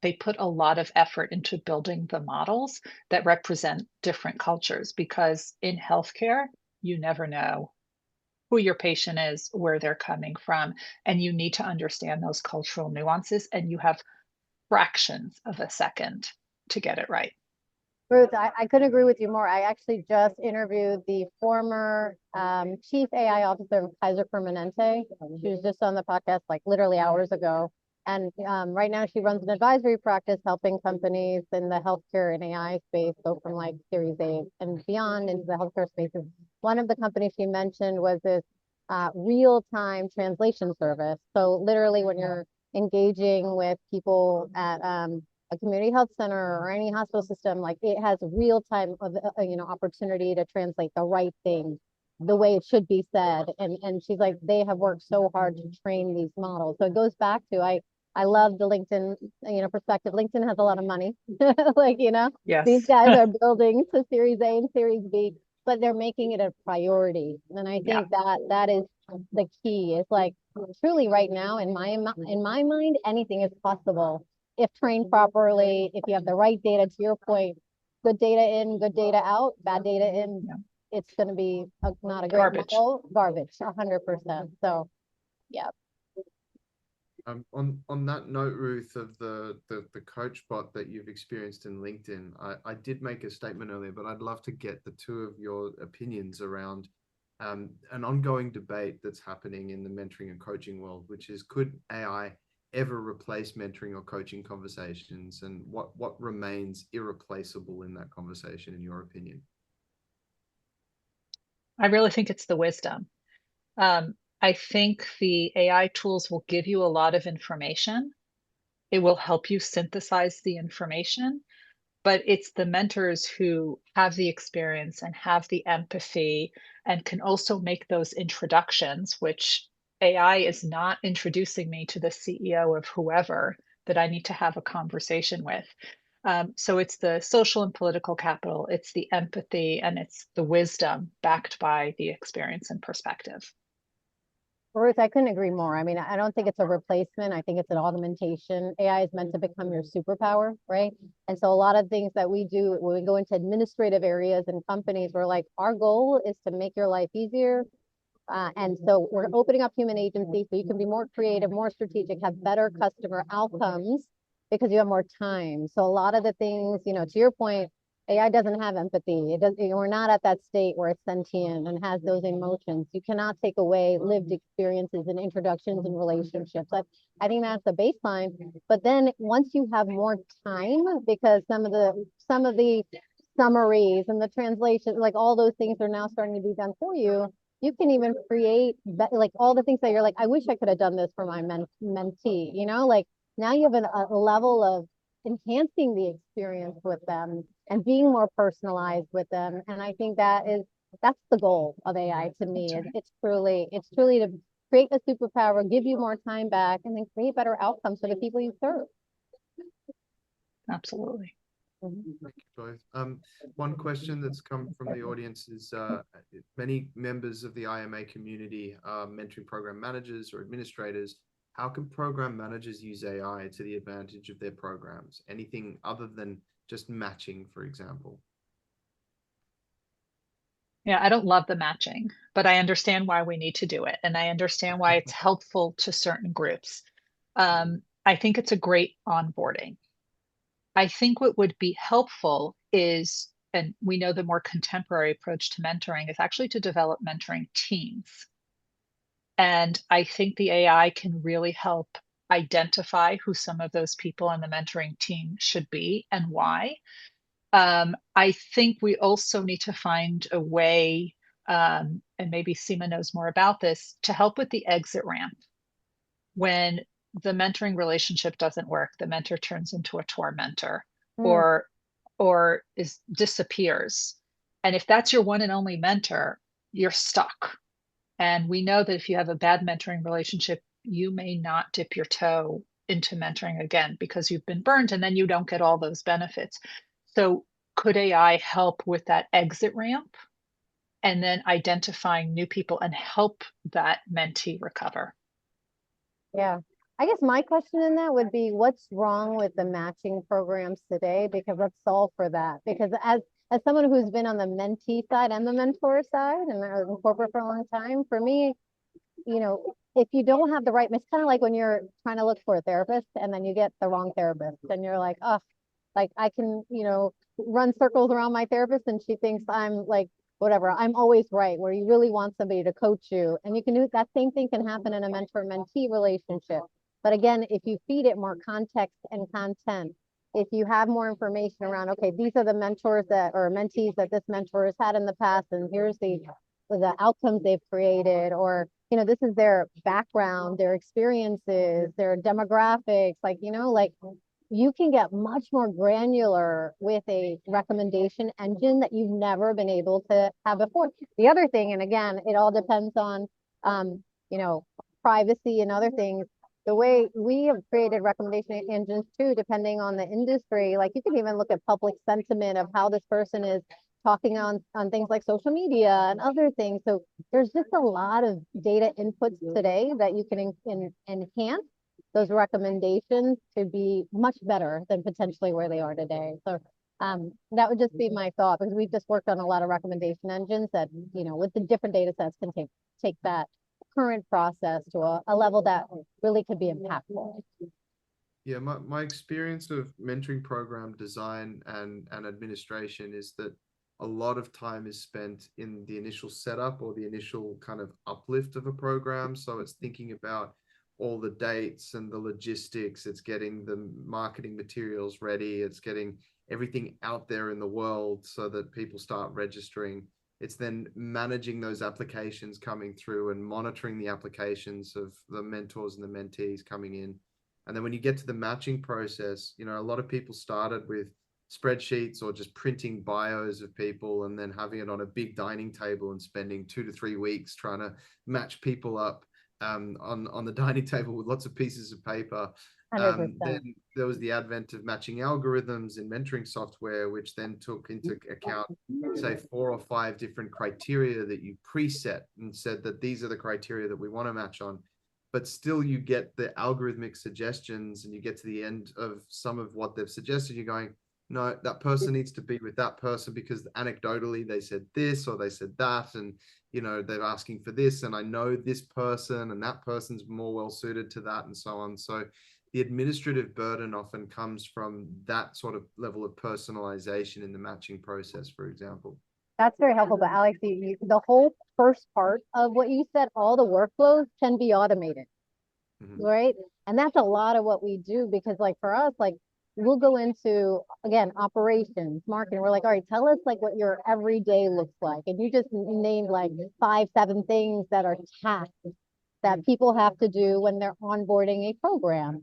they put a lot of effort into building the models that represent different cultures, because in healthcare, you never know who your patient is, where they're coming from, and you need to understand those cultural nuances, and you have fractions of a second to get it right. Ruth, I couldn't agree with you more. I actually just interviewed the former chief AI officer of Kaiser Permanente. She was just on the podcast like literally hours ago. And right now she runs an advisory practice helping companies in the healthcare and AI space go from like Series A and beyond into the healthcare spaces. One of the companies she mentioned was this real-time translation service. So literally when you're engaging with people at a community health center or any hospital system, like it has real time of opportunity to translate the right thing the way it should be said. And she's like, they have worked so hard to train these models. So it goes back to I love the LinkedIn perspective. LinkedIn has a lot of money. Like, Yes. these guys are building to Series A and Series B, but they're making it a priority. And I think that is the key. It's like truly right now in my mind, anything is possible if trained properly, if you have the right data. To your point, good data in, good data out, bad data in, it's going to be not a great Garbage. model. Garbage, 100%. So, yeah. On that note, Ruth, of the coach bot that you've experienced in LinkedIn, I did make a statement earlier, but I'd love to get the two of your opinions around an ongoing debate that's happening in the mentoring and coaching world, which is, could AI ever replace mentoring or coaching conversations, and what remains irreplaceable in that conversation, in your opinion? I really think it's the wisdom. I think the AI tools will give you a lot of information. It will help you synthesize the information, but it's the mentors who have the experience and have the empathy and can also make those introductions, which AI is not introducing me to the CEO of whoever that I need to have a conversation with. So it's the social and political capital, it's the empathy, and it's the wisdom backed by the experience and perspective. Ruth, I couldn't agree more. I mean, I don't think it's a replacement. I think it's an augmentation. AI is meant to become your superpower, right? And so a lot of things that we do when we go into administrative areas and companies, we're like, our goal is to make your life easier. And so we're opening up human agency so you can be more creative, more strategic, have better customer outcomes because you have more time. So a lot of the things, to your point, AI doesn't have empathy. It does. We're not at that state where it's sentient and has those emotions. You cannot take away lived experiences and introductions and relationships. I think that's the baseline. But then once you have more time, because some of the summaries and the translations, like all those things are now starting to be done for you. You can even create like all the things that you're like, I wish I could have done this for my mentee. Like now you have a level of enhancing the experience with them and being more personalized with them. And I think that's the goal of AI to me. Right. It's truly to create a superpower, give you more time back, and then create better outcomes for the people you serve. Absolutely. Thank you both. One question that's come from the audience is many members of the IMA community are mentoring program managers or administrators. How can program managers use AI to the advantage of their programs? Anything other than just matching, for example? Yeah, I don't love the matching, but I understand why we need to do it. And I understand why it's helpful to certain groups. I think it's a great onboarding. I think what would be helpful is, and we know the more contemporary approach to mentoring is actually to develop mentoring teams. And I think the AI can really help identify who some of those people on the mentoring team should be and why. I think we also need to find a way, and maybe Seema knows more about this, to help with the exit ramp. When the mentoring relationship doesn't work, the mentor turns into a tormentor or disappears. And if that's your one and only mentor, you're stuck. And we know that if you have a bad mentoring relationship, you may not dip your toe into mentoring again because you've been burned and then you don't get all those benefits. So could AI help with that exit ramp and then identifying new people and help that mentee recover? Yeah. I guess my question in that would be, what's wrong with the matching programs today? Because let's solve for that. Because as someone who's been on the mentee side and the mentor side, and I was in corporate for a long time, for me, if you don't have the right, it's kind of like when you're trying to look for a therapist and then you get the wrong therapist and you're like, oh, like I can, run circles around my therapist and she thinks I'm like, whatever, I'm always right, where you really want somebody to coach you. And you can do that same thing can happen in a mentor-mentee relationship. But again, if you feed it more context and content, if you have more information around, okay, these are the mentors that or mentees that this mentor has had in the past, and here's the outcomes they've created, or this is their background, their experiences, their demographics, like you can get much more granular with a recommendation engine that you've never been able to have before. The other thing, and again, it all depends on privacy and other things. The way we have created recommendation engines too, depending on the industry, like you can even look at public sentiment of how this person is talking on things like social media and other things. So there's just a lot of data inputs today that you can enhance those recommendations to be much better than potentially where they are today. So that would just be my thought, because we've just worked on a lot of recommendation engines that, with the different data sets can take that current process to a level that really could be impactful. Yeah, my experience of mentoring program design and administration is that a lot of time is spent in the initial setup or the initial kind of uplift of a program. So it's thinking about all the dates and the logistics, it's getting the marketing materials ready, it's getting everything out there in the world so that people start registering. It's then managing those applications coming through and monitoring the applications of the mentors and the mentees coming in. And then when you get to the matching process, a lot of people started with spreadsheets or just printing bios of people and then having it on a big dining table and spending 2 to 3 weeks trying to match people up on the dining table with lots of pieces of paper. 100%. Then there was the advent of matching algorithms in mentoring software, which then took into account, say, 4 or 5 different criteria that you preset and said that these are the criteria that we want to match on. But still you get the algorithmic suggestions and you get to the end of some of what they've suggested. You're going, no, that person needs to be with that person because anecdotally they said this or they said that, and they're asking for this, and I know this person and that person's more well suited to that, and so on. So the administrative burden often comes from that sort of level of personalization in the matching process, for example. That's very helpful. But Alex, the whole first part of what you said, all the workflows can be automated, right? And that's a lot of what we do, because like for us, like we'll go into, again, operations, marketing. We're like, all right, tell us like what your everyday looks like. And you just named like 5, 7 things that are tasks that people have to do when they're onboarding a program.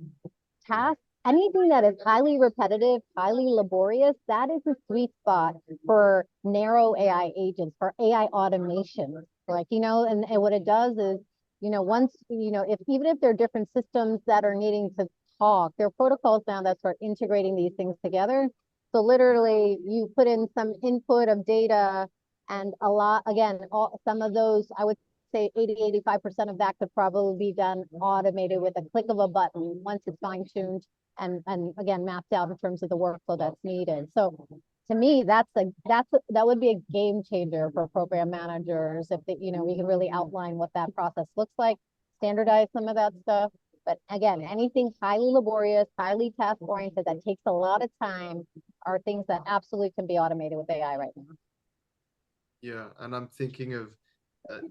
Tasks, anything that is highly repetitive, highly laborious, that is a sweet spot for narrow AI agents, for AI automation. Like, and what it does is, once, even if there are different systems that are needing to talk, there are protocols now that start integrating these things together. So literally you put in some input of data, and a lot, again, some of those, I would say 80–85% of that could probably be done automated with a click of a button once it's fine-tuned and again mapped out in terms of the workflow that's needed. So to me, that would be a game changer for program managers if we can really outline what that process looks like, standardize some of that stuff. But again, anything highly laborious, highly task-oriented that takes a lot of time are things that absolutely can be automated with AI right now. Yeah, and I'm thinking of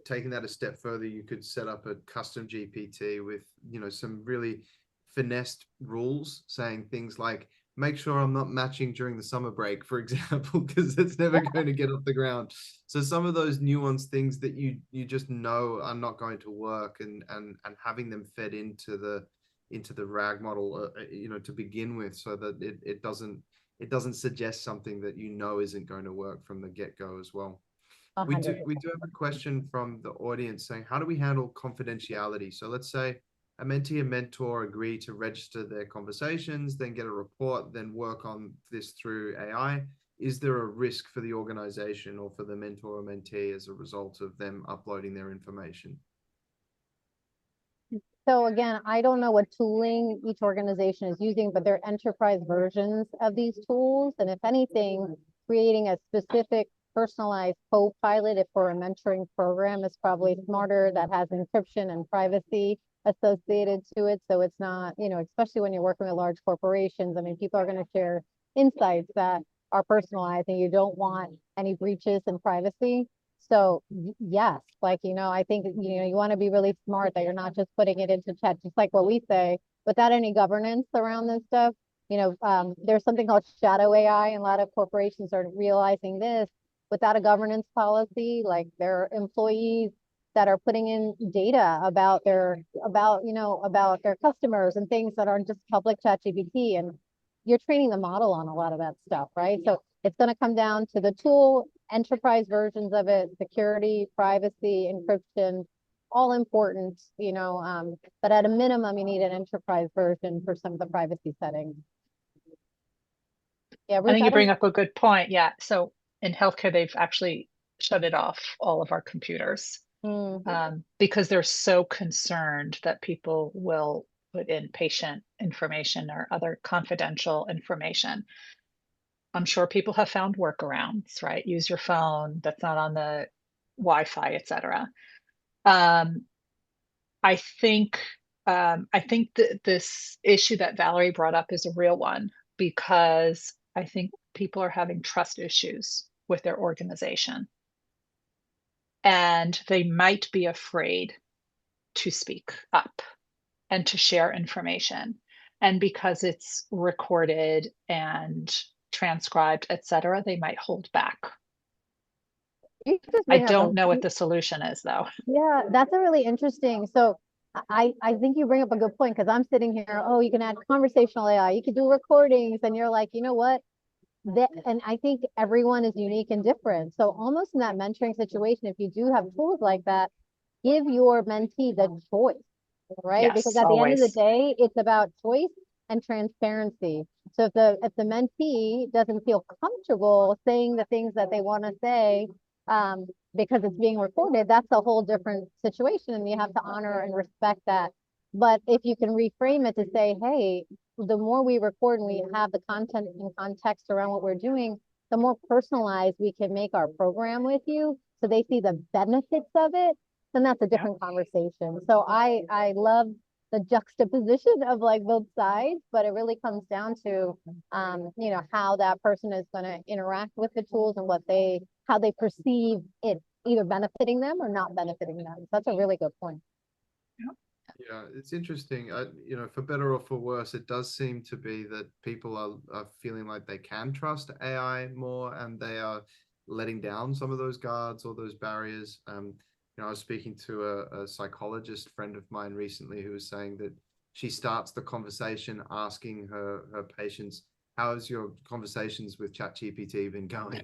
taking that a step further. You could set up a custom GPT with, some really finessed rules saying things like, make sure I'm not matching during the summer break, for example, because it's never going to get off the ground. So some of those nuanced things that you just know are not going to work, and having them fed into the RAG model, to begin with, so that it doesn't suggest something that isn't going to work from the get-go as well. We do 100%. we do have a question from the audience saying, how do we handle confidentiality? So let's say a mentee and mentor agree to register their conversations, then get a report, then work on this through AI. Is there a risk for the organization or for the mentor or mentee as a result of them uploading their information? So again, I don't know what tooling each organization is using, but they're enterprise versions of these tools. And if anything, creating a specific personalized co-pilot if for a mentoring program is probably smarter, that has encryption and privacy associated to it. So it's not, especially when you're working with large corporations, I mean, people are going to share insights that are personalized and you don't want any breaches in privacy. So yes, like, I think, you want to be really smart that you're not just putting it into chat, just like what we say, without any governance around this stuff. There's something called shadow AI, and a lot of corporations are realizing this. Without a governance policy, like their employees that are putting in data about their customers and things that aren't just public ChatGPT, and you're training the model on a lot of that stuff, right? So it's going to come down to the tool, enterprise versions of it, security, privacy, encryption, all important, but at a minimum, you need an enterprise version for some of the privacy settings. Yeah, Ruth, I think you bring up a good point. Yeah. So in healthcare, they've actually shut it off, all of our computers, because they're so concerned that people will put in patient information or other confidential information. I'm sure people have found workarounds, right? Use your phone that's not on the Wi-Fi, etc. I think that this issue that Valerie brought up is a real one, because I think people are having trust issues with their organization, and they might be afraid to speak up and to share information. And because it's recorded and transcribed, etc., they might hold back. I don't know what the solution is, though. Yeah, that's a really interesting. So I think you bring up a good point, because I'm sitting here, oh, you can add conversational AI, you can do recordings, and you're like, you know what? And I think everyone is unique and different. So almost in that mentoring situation, if you do have tools like that, give your mentee the choice, right? Yes, because at the end of the always. day, it's about choice and transparency. So if the mentee doesn't feel comfortable saying the things that they want to say, because it's being recorded, that's a whole different situation, and you have to honor and respect that. But if you can reframe it to say, hey, the more we record and we have the content and context around what we're doing, the more personalized we can make our program with you, so they see the benefits of it, then that's a different conversation. So I love the juxtaposition of like both sides, but it really comes down to how that person is going to interact with the tools and how they perceive it either benefiting them or not benefiting them. So that's a really good point. Yeah, it's interesting. For better or for worse, it does seem to be that people are feeling like they can trust AI more, and they are letting down some of those guards or those barriers. I was speaking to a psychologist friend of mine recently who was saying that she starts the conversation asking her patients, how's your conversations with ChatGPT been going?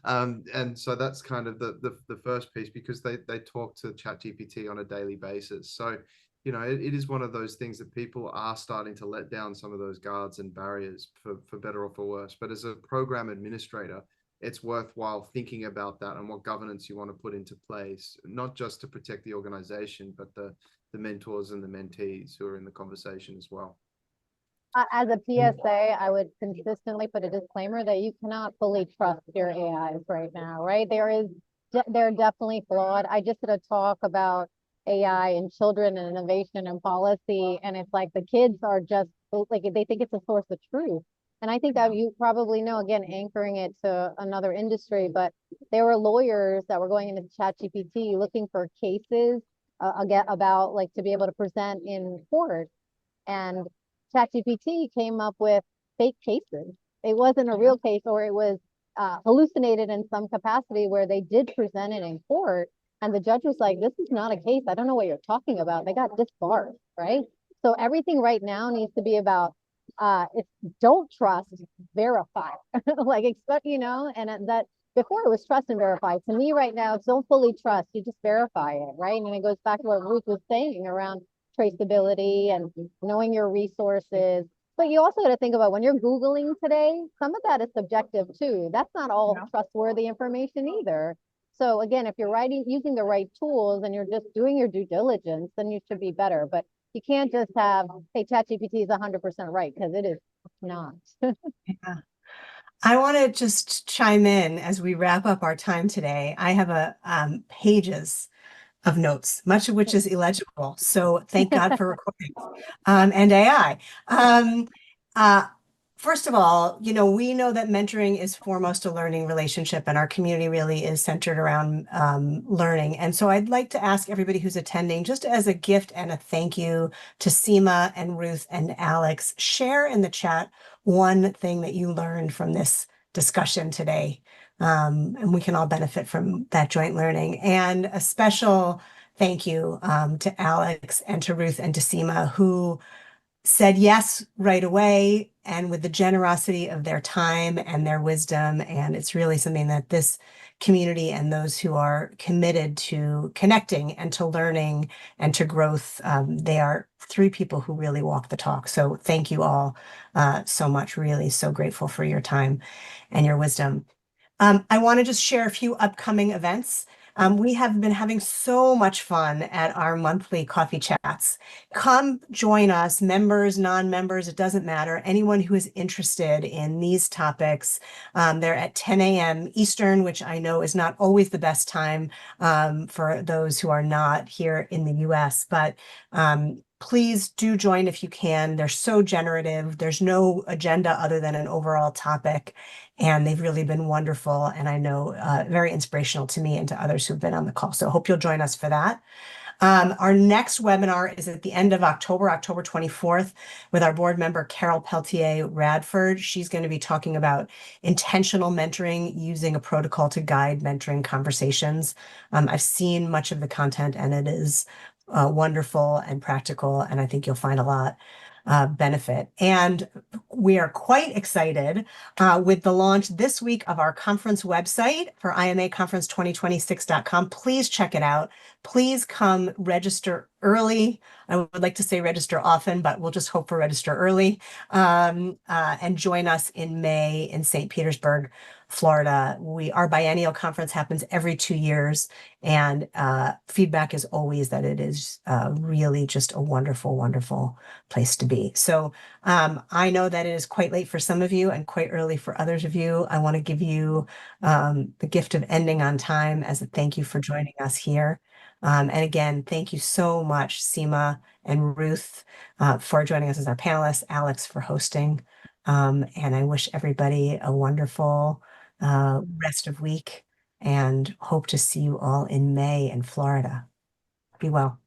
And so that's kind of the first piece, because they talk to ChatGPT on a daily basis. So, it is one of those things that people are starting to let down some of those guards and barriers for better or for worse. But as a program administrator, it's worthwhile thinking about that and what governance you want to put into place, not just to protect the organization, but the mentors and the mentees who are in the conversation as well. As a PSA, I would consistently put a disclaimer that you cannot fully trust your AIs right now, right? They're definitely flawed. I just did a talk about AI and children and innovation and policy, and it's like the kids are just like, they think it's a source of truth. And I think that you probably know, again, anchoring it to another industry, but there were lawyers that were going into ChatGPT looking for cases again about like to be able to present in court, and ChatGPT came up with fake cases. It wasn't a real case, or it was hallucinated in some capacity where they did present it in court. And the judge was like, this is not a case. I don't know what you're talking about. They got disbarred, right? So everything right now needs to be about, don't trust, verify. Like, expect, and that before it was trust and verify. To me right now, it's don't fully trust, you just verify it, right? And it goes back to what Ruth was saying around traceability and knowing your resources. But you also got to think about when you're Googling today, some of that is subjective too. That's not all trustworthy information either. So again, if you're using the right tools and you're just doing your due diligence, then you should be better. But you can't just have, hey, ChatGPT is 100% right, because it is not. Yeah. I want to just chime in as we wrap up our time today. I have pages of notes, much of which is illegible. So thank God for recording and AI. First of all, we know that mentoring is foremost a learning relationship, and our community really is centered around learning. And so I'd like to ask everybody who's attending, just as a gift and a thank you to Seema and Ruth and Alex, share in the chat one thing that you learned from this discussion today. And we can all benefit from that joint learning. And a special thank you to Alex and to Ruth and to Seema, who said yes right away and with the generosity of their time and their wisdom. And it's really something that this community and those who are committed to connecting and to learning and to growth, they are three people who really walk the talk. So thank you all so much. Really so grateful for your time and your wisdom. I want to just share a few upcoming events. We have been having so much fun at our monthly coffee chats. Come join us, members, non-members, it doesn't matter. Anyone who is interested in these topics, they're at 10 a.m. Eastern, which I know is not always the best time for those who are not here in the US, but please do join if you can. They're so generative. There's no agenda other than an overall topic. And they've really been wonderful. And I know very inspirational to me and to others who've been on the call. So I hope you'll join us for that. Our next webinar is at the end of October, October 24th, with our board member, Carol Peltier Radford. She's going to be talking about intentional mentoring using a protocol to guide mentoring conversations. I've seen much of the content and it is wonderful and practical, and I think you'll find a lot benefit. And we are quite excited with the launch this week of our conference website for IMAconference2026.com. Please check it out. Please come register early. I would like to say register often, but we'll just hope for register early and join us in May in St. Petersburg, Florida. Our biennial conference happens every 2 years, and feedback is always that it is really just a wonderful, wonderful place to be. So I know that it is quite late for some of you and quite early for others of you. I want to give you the gift of ending on time as a thank you for joining us here. And again, thank you so much, Seema and Ruth, for joining us as our panelists, Alex for hosting. And I wish everybody a wonderful rest of week and hope to see you all in May in Florida. Be well.